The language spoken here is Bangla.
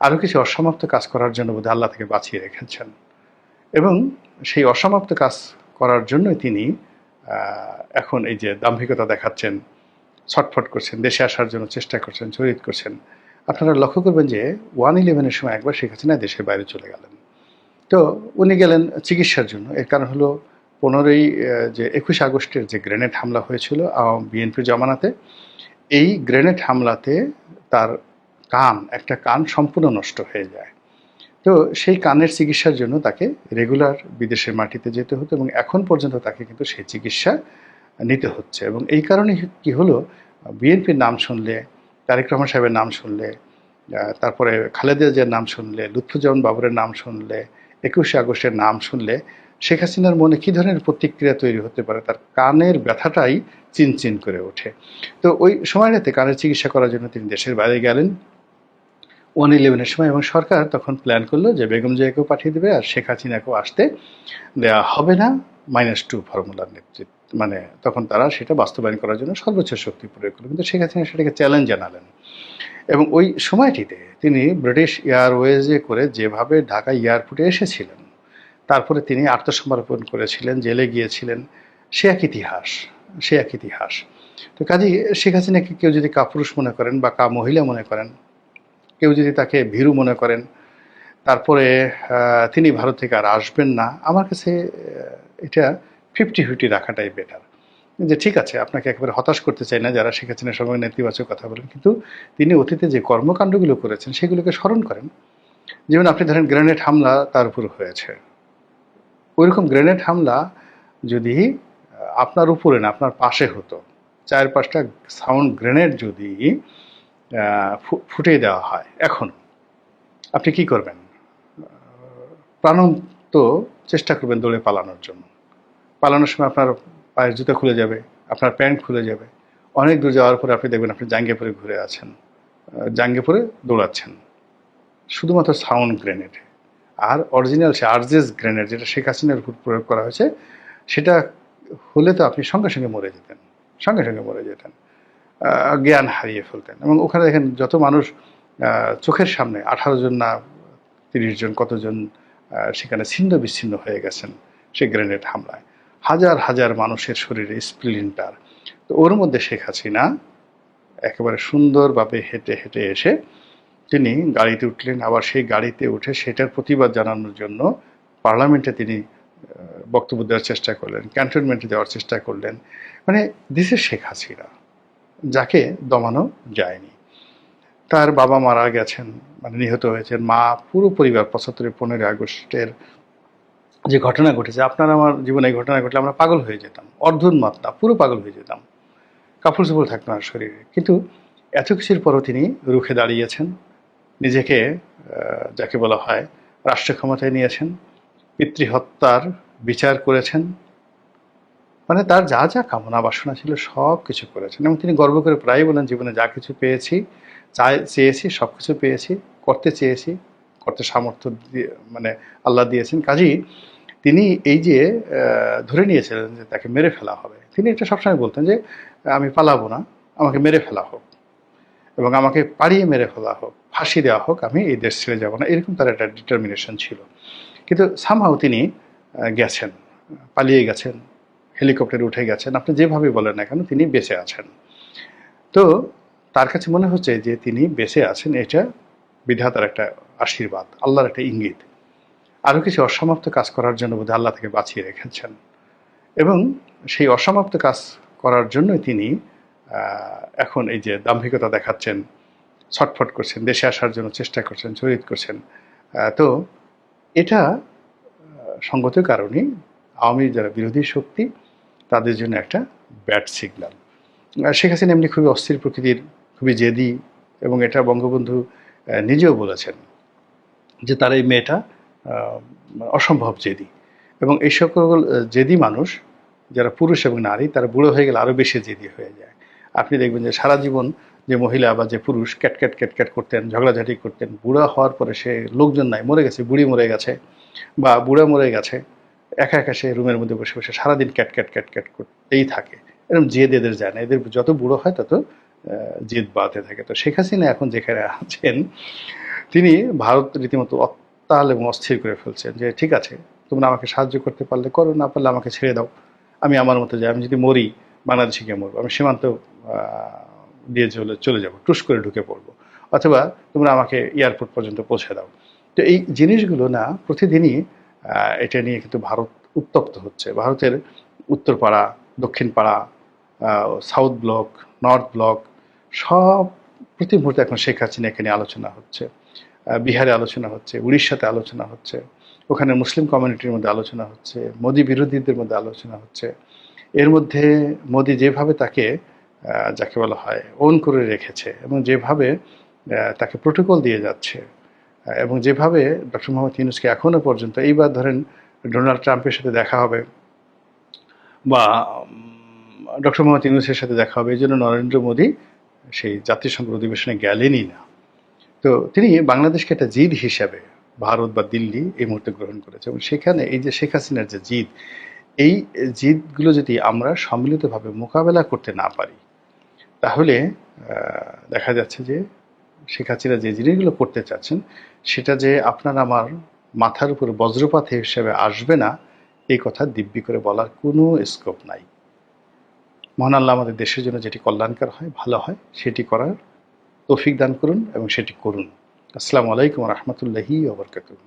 আরও কিছু অসমাপ্ত কাজ করার জন্য বোধহয় আল্লাহ তাকে বাঁচিয়ে রেখেছেন, এবং সেই অসমাপ্ত কাজ করার জন্যই তিনি এখন এই যে দাম্ভিকতা দেখাচ্ছেন, ছটফট করছেন, দেশে আসার জন্য চেষ্টা করছেন, জড়িত করছেন। আপনারা লক্ষ্য করবেন যে 1/11-এর সময় একবার শেখ হাসিনা দেশের বাইরে চলে গেলেন। তো উনি গেলেন চিকিৎসার জন্য। এর কারণ হলো 21 আগস্টের যে গ্রেনেড হামলা হয়েছিল বিএনপির জমানাতে, এই গ্রেনেড হামলাতে তার একটা কান সম্পূর্ণ নষ্ট হয়ে যায়। তো সেই কানের চিকিৎসার জন্য তাকে রেগুলার বিদেশের মাটিতে যেতে হতো, এবং এখন পর্যন্ত তাকে কিন্তু সেই চিকিৎসা নিতে হচ্ছে। এবং এই কারণে কি হলো, বিএনপির নাম শুনলে, তারেক রহমান সাহেবের নাম শুনলে, তারপরে খালেদা জিয়ার নাম শুনলে, লুৎফুজ্জামান বাবরের নাম শুনলে, 21 আগস্টের নাম শুনলে শেখ হাসিনার মনে কী ধরনের প্রতিক্রিয়া তৈরি হতে পারে, তার কানের ব্যথাটাই চিনচিন করে ওঠে। তো ওই সময়টাতে কানের চিকিৎসা করার জন্য তিনি দেশের বাইরে গেলেন 1/11-এর সময়, এবং সরকার তখন প্ল্যান করলো যে বেগম জিয়াকেও পাঠিয়ে দেবে আর শেখ হাসিনাকেও আসতে দেওয়া হবে না, -2 ফর্মুলার নেতৃত্ব, মানে তখন তারা সেটা বাস্তবায়ন করার জন্য সর্বোচ্চ শক্তি প্রয়োগ করলো। কিন্তু শেখ হাসিনা সেটাকে চ্যালেঞ্জ জানালেন, এবং ওই সময়টিতে তিনি ব্রিটিশ এয়ারওয়েজে করে যেভাবে ঢাকা এয়ারপোর্টে এসেছিলেন, তারপরে তিনি আত্মসমর্পণ করেছিলেন, জেলে গিয়েছিলেন, সে এক ইতিহাস। তো কাজেই শেখ হাসিনাকে কেউ যদি কাপুরুষ মনে করেন বা মহিলা মনে করেন, কেউ যদি তাকে ভীরু মনে করেন, তারপরে তিনি ভারত থেকে আর আসবেন না, আমার কাছে এটা 50-50 রাখাটাই বেটার। যে ঠিক আছে, আপনাকে একেবারে হতাশ করতে চাই না যারা শেখ হাসিনার সঙ্গে নেতিবাচক কথা বলেন, কিন্তু তিনি অতীতে যে কর্মকাণ্ডগুলো করেছেন সেগুলোকে স্মরণ করেন। যেমন আপনি ধরেন গ্রেনেড হামলা তার উপর হয়েছে, ওইরকম গ্রেনেড হামলা যদি আপনার উপরে না আপনার পাশে হতো, 4-5টা সাউন্ড গ্রেনেড যদি ফুটিয়ে দেওয়া হয়, এখন আপনি কি করবেন? প্রাণান্ত চেষ্টা করবেন দৌড়ে পালানোর জন্য। পালানোর সময় আপনার পায়ের জুতা খুলে যাবে, আপনার প্যান্ট খুলে যাবে। অনেক দূর যাওয়ার পরে আপনি দেখবেন আপনি জাঙ্গিপুরে ঘুরে আছেন, জাঙ্গিপুরে দৌড়াচ্ছেন, শুধুমাত্র সাউন্ড গ্রেনেড। আর অরিজিনাল সে আরজেস গ্রেনেড যেটা শেখ হাসিনার উপর প্রয়োগ করা হয়েছে, সেটা হলে তো আপনি সঙ্গে সঙ্গে মরে যেতেন, জ্ঞান হারিয়ে ফেলতেন। এবং ওখানে দেখেন যত মানুষ চোখের সামনে 18 জন না 30 জন কতজন সেখানে ছিন্ন বিচ্ছিন্ন হয়ে গেছেন সেই গ্রেনেড হামলায়, হাজার হাজার মানুষের শরীরে স্প্লিন্টার। তো ওর মধ্যে শেখ হাসিনা একেবারে সুন্দরভাবে হেঁটে হেঁটে এসে তিনি গাড়িতে উঠলেন, আবার সেই গাড়িতে উঠে সেটার প্রতিবাদ জানানোর জন্য পার্লামেন্টে তিনি বক্তব্য দেওয়ার চেষ্টা করলেন, ক্যান্টনমেন্টে দেওয়ার চেষ্টা করলেন। মানে দিস ইজ শেখ হাসিনা, যাকে দমানো যায়নি। তার বাবা মারা গেছেন, মানে নিহত হয়েছেন, মা, পুরো পরিবার। 75-15 আগস্টের যে ঘটনা ঘটেছে, আপনার আমার জীবনে এই ঘটনা ঘটলে আমরা পাগল হয়ে যেতাম, অর্ধোন্মাদ না, পুরো পাগল হয়ে যেতাম, কাপড় চোপড় থাকতো না শরীরে। কিন্তু এত কিছুর পরও তিনি রুখে দাঁড়িয়েছেন, নিজেকে যাকে বলা হয় রাষ্ট্র ক্ষমতায় নিয়েছেন, পিতৃহত্যার বিচার করেছেন, মানে তার যা যা কামনা বাসনা ছিল সব কিছু করেছেন। এবং তিনি গর্ব করে প্রায়ই বলেন, জীবনে যা কিছু পেয়েছি, চেয়েছি সব কিছু পেয়েছি, করতে সামর্থ্য দিয়ে মানে আল্লাহ দিয়েছেন। কাজেই তিনি এই যে ধরে নিয়েছিলেন যে তাকে মেরে ফেলা হবে, তিনি এটা সবসময় বলতেন যে আমি পালাবো না, আমাকে মেরে ফেলা হোক, এবং আমাকে পাড়িয়ে মেরে ফেলা হোক, ফাঁসি দেওয়া হোক, আমি এই দেশ ছেড়ে যাব না, এরকম তার একটা ডিটারমিনেশন ছিল। কিন্তু সামহাও তিনি গেছেন, পালিয়ে গেছেন, হেলিকপ্টারে উঠে গেছেন, আপনি যেভাবে বলেন না কেন, তিনি বেঁচে আছেন। তো তার কাছে মনে হচ্ছে যে তিনি বেঁচে আছেন, এটা বিধাতার একটা আশীর্বাদ, আল্লাহর একটা ইঙ্গিত। আরও কিছু অসমাপ্ত কাজ করার জন্য বোধহয় আল্লাহ তাকে বাঁচিয়ে রেখেছেন, এবং সেই অসমাপ্ত কাজ করার জন্যই তিনি এখন এই যে দাম্ভিকতা দেখাচ্ছেন, ছটফট করছেন, দেশে আসার জন্য চেষ্টা করছেন, জড়িত করছেন। তো এটা সঙ্গত কারণে আওয়ামী যারা বিরোধী শক্তি, তাদের জন্য একটা ব্যাড সিগন্যাল। শেখ হাসিনা এমনি খুবই অস্থির প্রকৃতির, খুবই জেদি, এবং এটা বঙ্গবন্ধু নিজেও বলেছেন যে তার এই মেয়েটা অসম্ভব জেদি। এবং এই সকল জেদি মানুষ যারা পুরুষ এবং নারী, তারা বুড়ো হয়ে গেলে আরও বেশি জেদি হয়ে যায়। আপনি দেখবেন যে সারা জীবন যে মহিলা বা যে পুরুষ ক্যাটক্যাট করতেন, ঝগড়াঝাটি করতেন, বুড়া হওয়ার পরে সে লোকজন নাই, মরে গেছে, বুড়ি মরে গেছে বা বুড়া মরে গেছে, একা একা সে রুমের মধ্যে বসে বসে সারাদিন ক্যাট করতেই থাকে। এরকম জেদ এদের যায় না, এদের যত বুড়ো হয় তত জেদ বাড়তে থাকে। তো শেখ হাসিনা এখন যেখানে আছেন, তিনি ভারত রীতিমতো অত্যাল এবং অস্থির করে ফেলছেন যে ঠিক আছে, তোমরা আমাকে সাহায্য করতে পারলে করো, না পারলে আমাকে ছেড়ে দাও, আমি আমার মতো যাই, আমি যদি মরি বাংলাদেশে গিয়ে মরবো, আমি সীমান্ত দিয়ে চলে যাব, টুস করে ঢুকে পড়বো, অথবা তোমরা আমাকে এয়ারপোর্ট পর্যন্ত পৌঁছে দাও। তো এই জিনিসগুলো না প্রতিদিনই এটা নিয়ে কিন্তু ভারত উত্তপ্ত হচ্ছে। ভারতের উত্তরপাড়া, দক্ষিণ পাড়া, সাউথ ব্লক, নর্থ ব্লক, সব প্রতি মুহূর্তে এখন শেখ হাসিনাকে নিয়ে আলোচনা হচ্ছে। বিহারে আলোচনা হচ্ছে, উড়িষ্যাতে আলোচনা হচ্ছে, ওখানে মুসলিম কমিউনিটির মধ্যে আলোচনা হচ্ছে, মোদি বিরোধীদের মধ্যে আলোচনা হচ্ছে। এর মধ্যে মোদি যেভাবে তাকে যাকে বলা হয় ওন করে রেখেছে, এবং যেভাবে তাকে প্রোটোকল দিয়ে যাচ্ছে, এবং যেভাবে ডক্টর মোহাম্মদ ইউনূসকে এখনও পর্যন্ত, এইবার ধরেন ডোনাল্ড ট্রাম্পের সাথে দেখা হবে বা ডক্টর মোহাম্মদ ইউনূসের সাথে দেখা হবে, এই জন্য নরেন্দ্র মোদী সেই জাতিসংঘ অধিবেশনে গেলেনই না। তো তিনি বাংলাদেশকে একটা জিদ হিসাবে ভারত বা দিল্লি এই মুহূর্তে গ্রহণ করেছে, এবং সেখানে এই যে শেখ হাসিনার যে জিদ, এই জিদগুলো যদি আমরা সম্মিলিতভাবে মোকাবেলা করতে না পারি, তাহলে দেখা যাচ্ছে যে শেখ হাসিনা যে জিনিসগুলো করতে চাচ্ছেন সেটা যে আপনার আমার মাথার উপর বজ্রপাত হিসেবে আসবে না, এই কথা দিব্যি করে বলার কোনো স্কোপ নাই। মহান আল্লাহ আমাদের দেশের জন্য যেটি কল্যাণকর হয়, ভালো হয়, সেটি করার তৌফিক দান করুন এবং সেটি করুন। আসসালামু আলাইকুম রহমতুল্লাহি ওয়া বারাকাতুহু।